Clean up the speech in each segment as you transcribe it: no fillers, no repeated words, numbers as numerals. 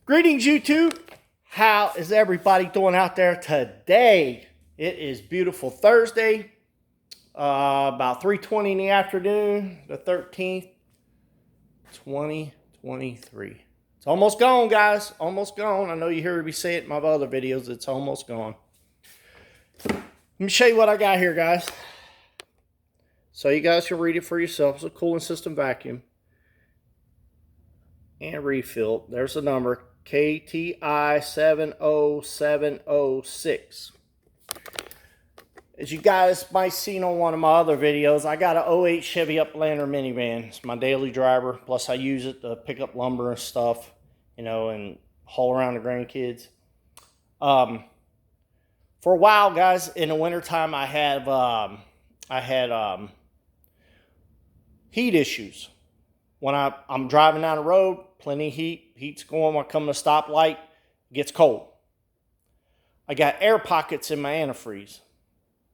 Greetings, YouTube. How is everybody doing out there today? It is beautiful Thursday, about 3:20 in the afternoon, the 13th, 2023. It's almost gone, guys. Almost gone. I know you hear me say it in my other videos. It's almost gone. Let me show you what I got here, guys, so you guys can read it for yourselves. It's a cooling system vacuum and refill. There's the number. KTI70706. As you guys might seen on one of my other videos, I got an '08 Chevy Uplander minivan. It's my daily driver. Plus I use it to pick up lumber and stuff, you know, and haul around the grandkids. For a while, guys, in the wintertime, I had heat issues. When I'm driving down the road, plenty of heat. Heat's going when I come to a stoplight. It gets cold. I got air pockets in my antifreeze.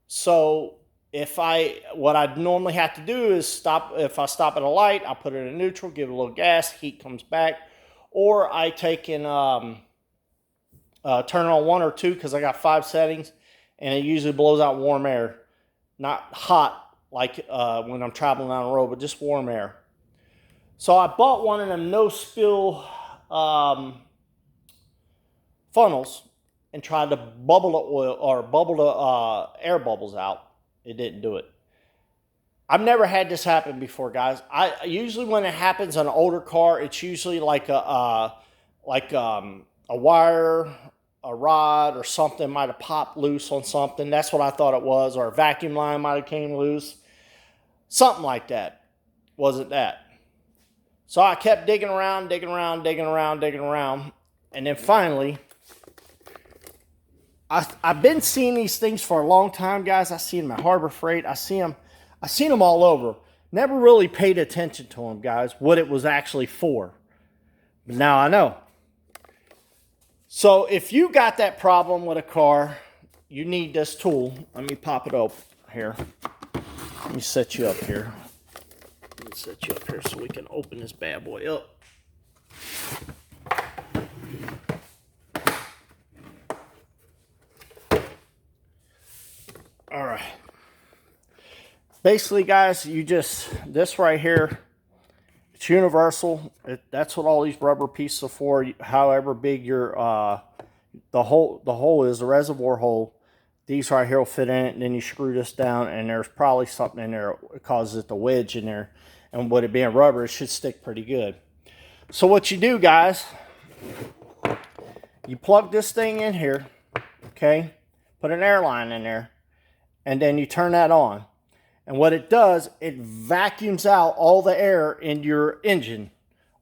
So what I normally have to do is stop. If I stop at a light, I put it in neutral, give it a little gas, heat comes back. Or I take and turn it on 1 or 2 because I got 5 settings, and it usually blows out warm air. Not hot like when I'm traveling down the road, but just warm air. So I bought one of them no-spill funnels and tried to bubble the oil or bubble the air bubbles out. It didn't do it. I've never had this happen before, guys. I usually when it happens on an older car, it's usually like a wire, a rod, or something might have popped loose on something. That's what I thought it was, or a vacuum line might have came loose. Something like that. Wasn't that? So I kept digging around, and then finally, I've been seeing these things for a long time, guys. I see them at Harbor Freight. I seen them all over. Never really paid attention to them, guys, what it was actually for. But now I know. So if you got that problem with a car, you need this tool. Let me pop it open here. Let me set you up here. Set you up here so we can open this bad boy up. All right. Basically, guys, this right here, it's universal. That's what all these rubber pieces are for. However big your the hole is, the reservoir hole. These right here will fit in it, and then you screw this down, and there's probably something in there that causes it to wedge in there. And with it being rubber, it should stick pretty good. So what you do, guys, you plug this thing in here, okay? Put an air line in there, and then you turn that on. And what it does, it vacuums out all the air in your engine,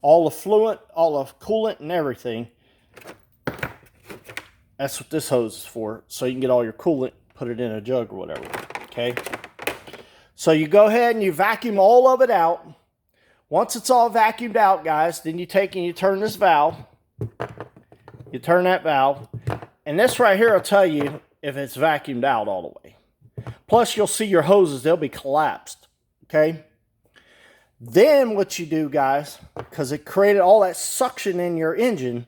all the fluid, all the coolant and everything. That's what this hose is for, so you can get all your coolant, put it in a jug or whatever, okay? So you go ahead and you vacuum all of it out. Once it's all vacuumed out, guys, then you take and you turn this valve. You turn that valve. And this right here will tell you if it's vacuumed out all the way. Plus, you'll see your hoses, they'll be collapsed, okay? Then what you do, guys, because it created all that suction in your engine,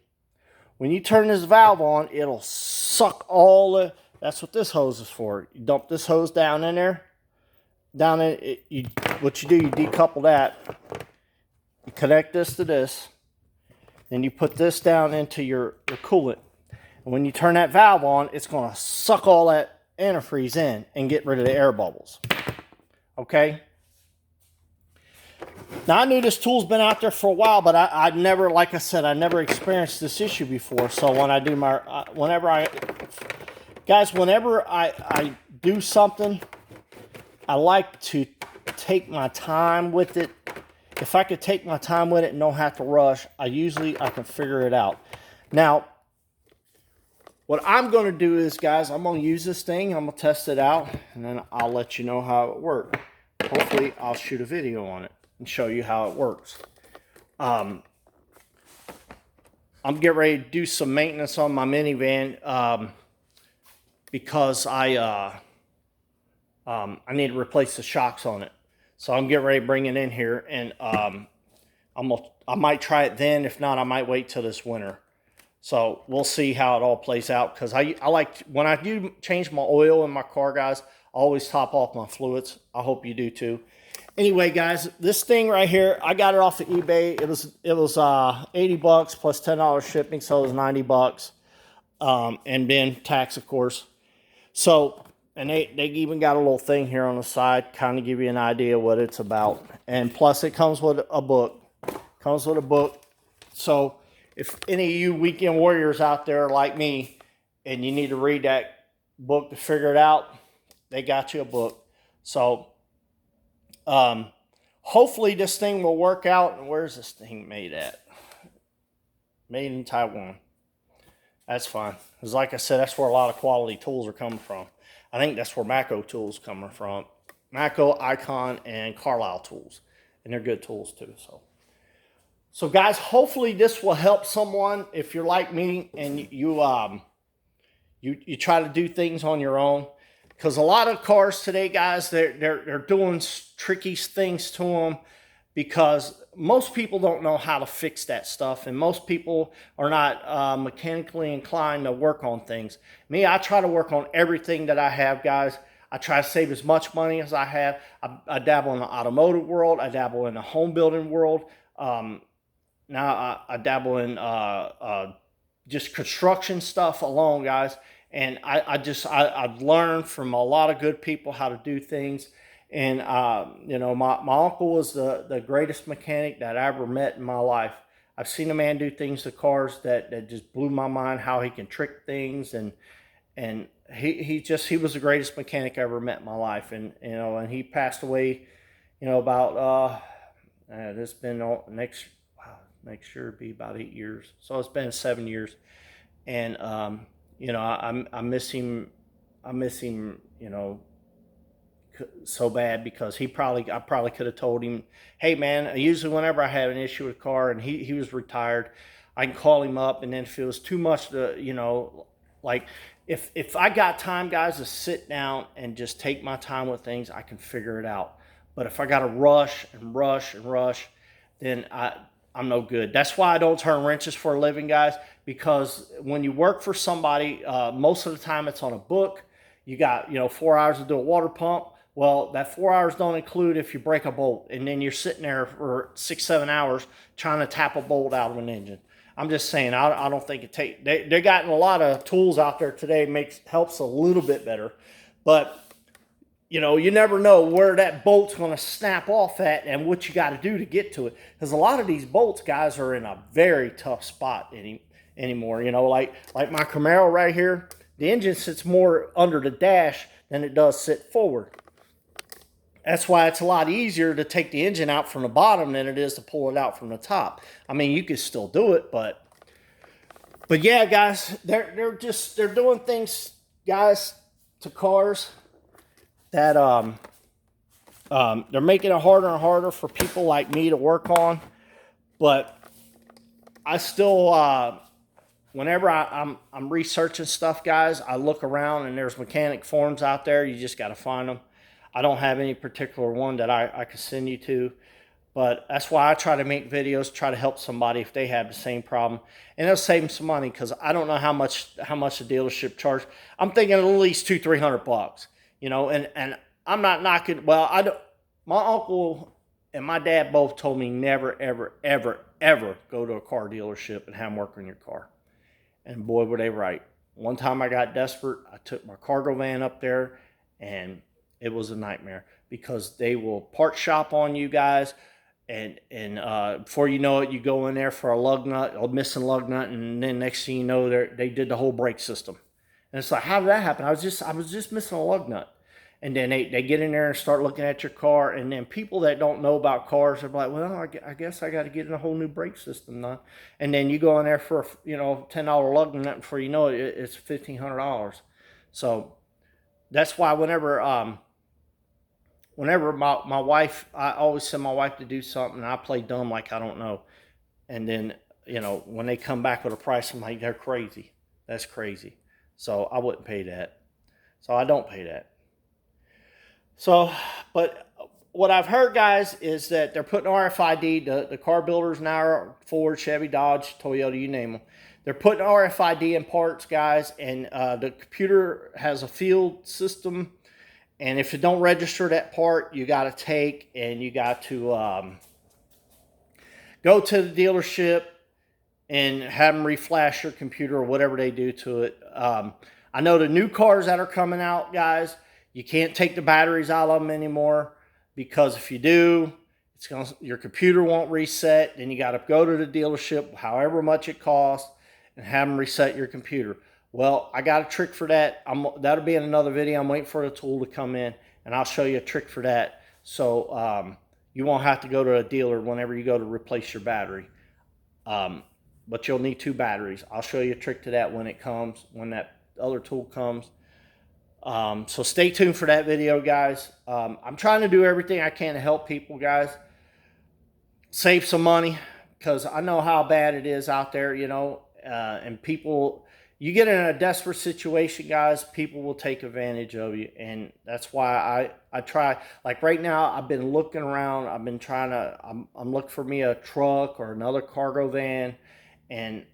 when you turn this valve on, it'll suck all the... That's what this hose is for. You dump this hose down in there. What you do, you decouple that. You connect this to this. Then you put this down into your coolant. And when you turn that valve on, it's going to suck all that antifreeze in and get rid of the air bubbles. Okay? Now, I knew this tool's been out there for a while, but I've never, like I said, I never experienced this issue before. So when I do whenever I do something, I like to take my time with it. If I could take my time with it and don't have to rush, I can figure it out. Now, what I'm going to do is, guys, I'm going to use this thing. I'm going to test it out, and then I'll let you know how it works. Hopefully, I'll shoot a video on it and show you how it works. I'm getting ready to do some maintenance on my minivan because I need to replace the shocks on it. So I'm getting ready to bring it in here, and I might try it then. If not, I might wait till this winter. So we'll see how it all plays out, because I like, when I do change my oil in my car, guys, I always top off my fluids. I hope you do too. Anyway, guys, this thing right here, I got it off of eBay. It was $80 plus $10 shipping, so it was $90, and then tax, of course. So, and they even got a little thing here on the side, kind of give you an idea what it's about. And plus, it comes with a book. Comes with a book. So, if any of you weekend warriors out there like me, and you need to read that book to figure it out, they got you a book. So, hopefully this thing will work out. And where's this thing made at? Made in Taiwan. That's fine. Because like I said, that's where a lot of quality tools are coming from. I think that's where Mako tools coming from. Mako, Icon, and Carlisle tools. And they're good tools too. So guys, hopefully this will help someone if you're like me and you try to do things on your own. Because a lot of cars today, guys, they're doing tricky things to them, because most people don't know how to fix that stuff, and most people are not mechanically inclined to work on things. Me, I try to work on everything that I have, guys. I try to save as much money as I have. I dabble in the automotive world. I dabble in the home building world. Now I dabble in just construction stuff alone, guys. And I've learned from a lot of good people how to do things. And, you know, my uncle was the greatest mechanic that I ever met in my life. I've seen a man do things to cars that just blew my mind, how he can trick things. And he was the greatest mechanic I ever met in my life. And, you know, and he passed away, you know, about, this been next year it'll be about 8 years. So it's been 7 years. And, you know, I miss him. I miss him, you know, so bad, because I probably could have told him, hey man, usually whenever I have an issue with a car, and he was retired, I can call him up, and then if it was too much to, you know, like if I got time, guys, to sit down and just take my time with things, I can figure it out. But if I got to rush, then I'm no good. That's why I don't turn wrenches for a living, guys, because when you work for somebody, most of the time it's on a book. You got, you know, 4 hours to do a water pump. Well, that 4 hours don't include if you break a bolt, and then you're sitting there for 6-7 hours trying to tap a bolt out of an engine. I'm just saying, I don't think it takes. They gotten a lot of tools out there today, helps a little bit better, but you know, you never know where that bolt's going to snap off at and what you got to do to get to it. Because a lot of these bolts, guys, are in a very tough spot anymore. You know, like my Camaro right here, the engine sits more under the dash than it does sit forward. That's why it's a lot easier to take the engine out from the bottom than it is to pull it out from the top. I mean, you can still do it, but yeah, guys, they're doing things, guys, to cars that they're making it harder and harder for people like me to work on. But I still, whenever I'm researching stuff, guys, I look around, and there's mechanic forums out there. You just got to find them. I don't have any particular one that I can send you to, but that's why I try to make videos, try to help somebody if they have the same problem, and it'll save them some money, because I don't know how much the dealership charge. I'm thinking at least $200-300, you know, and I'm not knocking. Well, I don't. My uncle and my dad both told me never, ever, ever, ever go to a car dealership and have them work on your car, and boy, were they right. One time I got desperate. I took my cargo van up there, and it was a nightmare, because they will part shop on you guys, and before you know it, you go in there for a lug nut, a missing lug nut, and then next thing you know, they did the whole brake system. And it's like, how did that happen? I was just missing a lug nut. And then they get in there and start looking at your car, and then people that don't know about cars are like, well, I guess I got to get in a whole new brake system now. And then you go in there for, you know, $10 lug nut, and before you know it, it's $1,500. So that's why whenever my wife, I always send my wife to do something, and I play dumb like I don't know. And then, you know, when they come back with a price, I'm like, they're crazy. That's crazy. So I wouldn't pay that. So I don't pay that. So, but what I've heard, guys, is that they're putting RFID. The car builders now are Ford, Chevy, Dodge, Toyota, you name them. They're putting RFID in parts, guys, and the computer has a field system. And if it don't register that part, you got to take and you got to go to the dealership and have them reflash your computer or whatever they do to it. I know the new cars that are coming out, guys, you can't take the batteries out of them anymore, because if you do, your computer won't reset. Then you got to go to the dealership, however much it costs, and have them reset your computer. Well, I got a trick for that. That'll be in another video. I'm waiting for the tool to come in, and I'll show you a trick for that. So you won't have to go to a dealer whenever you go to replace your battery. But you'll need 2 batteries. I'll show you a trick to that when it comes, when that other tool comes. So stay tuned for that video, guys. I'm trying to do everything I can to help people, guys, save some money, because I know how bad it is out there, you know, and people, you get in a desperate situation, guys, people will take advantage of you. And that's why I try, like right now, I've been looking around. I've been trying to, I'm looking for me a truck or another cargo van. And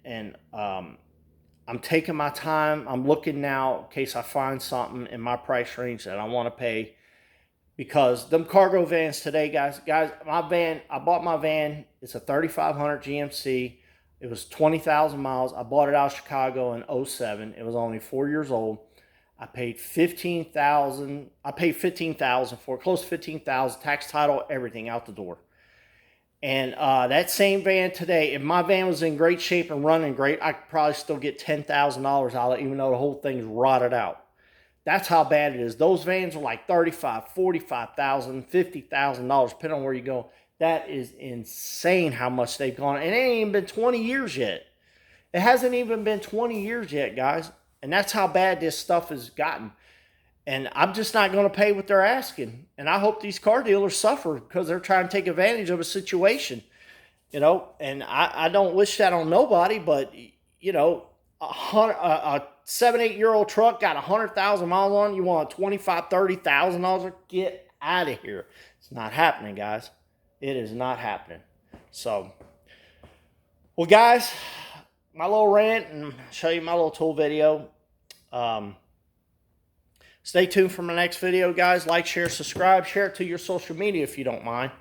I'm taking my time. I'm looking now in case I find something in my price range that I want to pay. Because them cargo vans today, guys, my van, I bought my van. It's a 3500 GMC. It was 20,000 miles. I bought it out of Chicago in 07. It was only 4 years old. I paid $15,000. I paid $15,000 for it, close to $15,000, tax, title, everything out the door. And that same van today, if my van was in great shape and running great, I could probably still get $10,000 out of it, even though the whole thing's rotted out. That's how bad it is. Those vans are like $35,000, $45,000, $50,000, depending on where you go. That is insane how much they've gone. And it ain't even been 20 years yet. It hasn't even been 20 years yet, guys. And that's how bad this stuff has gotten. And I'm just not going to pay what they're asking. And I hope these car dealers suffer because they're trying to take advantage of a situation. You know, and I don't wish that on nobody, but, you know, a 7-8-year-old truck got 100,000 miles on it. You want $25,000, $30,000? Get out of here. It's not happening, guys. It is not happening. So, well, guys, my little rant, and show you my little tool video. Stay tuned for my next video, guys. Like, share, subscribe. Share it to your social media if you don't mind.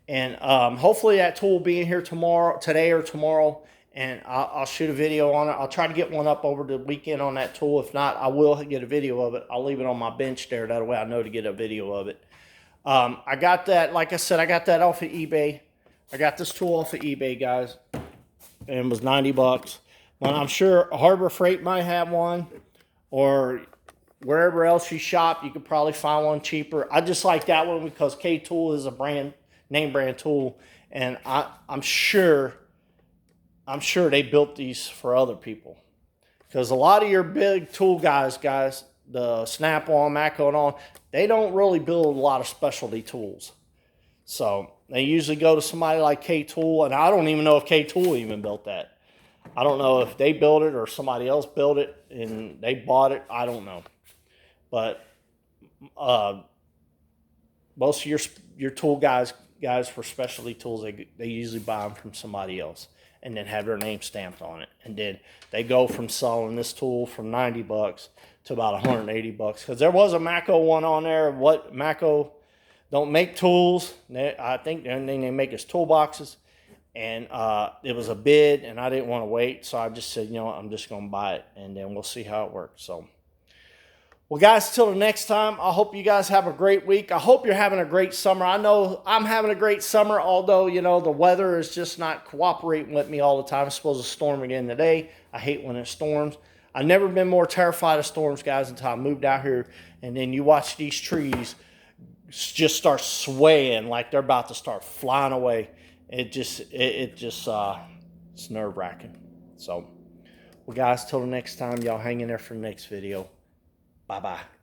And hopefully that tool will be in here today or tomorrow, and I'll shoot a video on it. I'll try to get one up over the weekend on that tool. If not, I will get a video of it. I'll leave it on my bench there. That way I know to get a video of it. I got that, like I said, I got that off of eBay. I got this tool off of eBay, guys, and it was 90 bucks. Well, I'm sure Harbor Freight might have one, or wherever else you shop, you could probably find one cheaper. I just like that one because K-Tool is a name brand tool, and I'm sure they built these for other people, because a lot of your big tool guys, the Snap-on, Matco, and all, they don't really build a lot of specialty tools. So they usually go to somebody like K-Tool, and I don't even know if K-Tool even built that. I don't know if they built it or somebody else built it and they bought it. I don't know. But most of your tool guys for specialty tools, they usually buy them from somebody else and then have their name stamped on it. And then they go from selling this tool from 90 bucks to about 180 bucks. Because there was a Matco one on there. What Matco don't make tools. I think the only thing they make is toolboxes. And it was a bid, and I didn't want to wait. So I just said, you know what, I'm just going to buy it, and then we'll see how it works. So, well, guys, till the next time, I hope you guys have a great week. I hope you're having a great summer. I know I'm having a great summer, although, you know, the weather is just not cooperating with me all the time. It's supposed to storm again today. I hate when it storms. I've never been more terrified of storms, guys, until I moved out here. And then you watch these trees just start swaying like they're about to start flying away. It's nerve-wracking. So, well, guys, till the next time, y'all hang in there for the next video. Bye-bye.